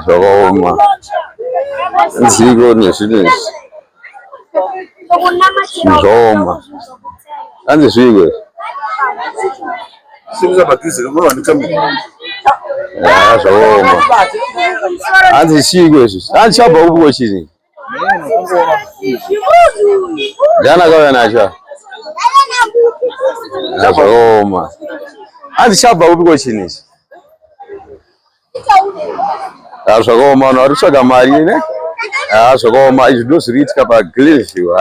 zvakaoma. Nziko nezvinhu zvakaoma. Hanzi zviko. Zvakaoma. Hanzi chiko izvi. Hanzi chabva kuko chini. Jana kauya nacho. Zvakaoma. Hanzi chabva kuko chini ichi. Zvakaoma, vanhu vari kutsvaga mari ne? Zvakaoma, izvi ndozviri kuitika paGlenview.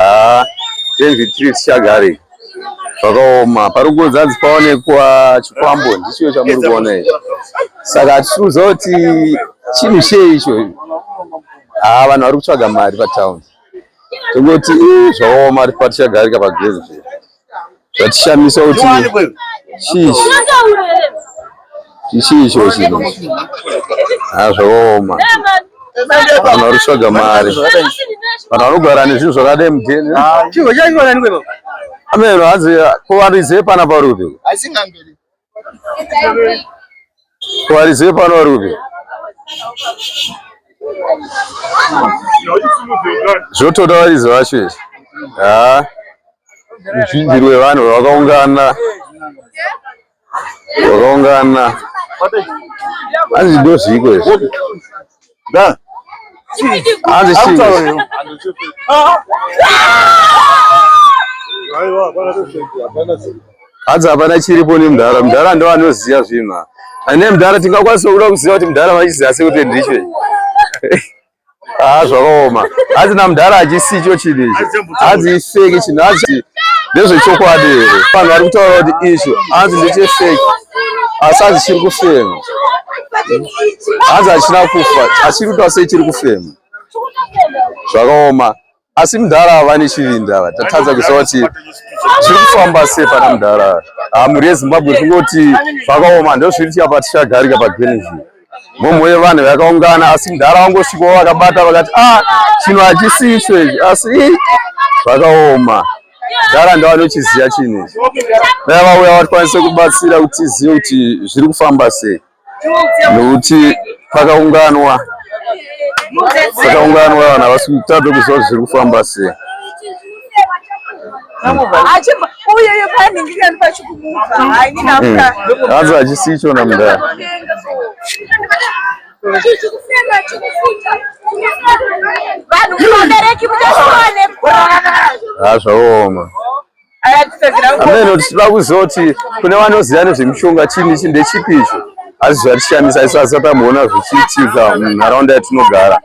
Glenview Street Chagari. Zvakaoma, pari kungonzi paonekwa chikwambo, ndicho chamuri kuona ichi. Saka tichiuza kuti chinhu chei icho. Vanhu vari kutsvaga mari patown. Tongoti zvakaoma ari paChagari paGlenview. Zvatishamisa kuti chii icho chino. Zvakaoma. Vanhu vari kutsvaga mari. Vanhu vanogara nezvinhu zvakadai mudheni. Chiko chachiona nikwepo. Ameno hanzi kuwarize pana parupi. Kuwarize pana parupi. Zvotoda warize vacho izvi. Ruzhinji rwevanhu rwakaungana. Hanzi ndozviko izvi. Hanzi chii. Hanzi hapana chiripo nemudhara. Mudhara ndo anoziya zvinhu. Ane mudhara tingakwanisa kuda kuziva kuti mudhara vachiziva sei kuti ndicho. Zvakaoma. Hanzi namudhara achisicho chinhu ichi. Hanzi ifeki chinhu. Hanzi ndezvechokwadi here. Vanhu vari kutaura kuti icho. Hanzi ndechefeki. Asi hanzi chiri kufema. Hanzi hachina kufa. Achiri kutaura sei chiri kufema. Zvakaoma. Asi mudhara havane chivinda. Tatadza kuziva kuti chiri kufamba sei pana mudhara. Mhuri yeZimbabwe kungoti zvakaoma ndozviritika paChagari paGlenview. Mumwe wevanhu vakaungana asi mudhara wangosvikawo vakabata vakati chinhu hachisicho ichi. Asi zvakaoma. Mudhara ndovanochiziya chinhu ichi. Vauya vakwanise kubatsira kuti tizive kuti zviri kufamba sei. Nokuti pakaunganwa vanhu havasi kutadza kuziva kuti zviri kufamba sei. Hanzi hachisicho namudhara. Zvakaoma. Ameno tichida kuziva kuti kune vanoziva nezvemishonga chinhu ndechipi icho. Asi zvatishamisa isu asi tamuona zvichiitika munharaunda yatinogara.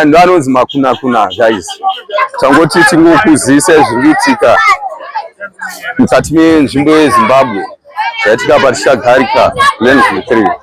Ndo anonzi makuna guys. Tangoti tingokuzisa zviri kuitika mukati menzvimbo yeZimbabwe. Zvaitika paChagari Glenview 3.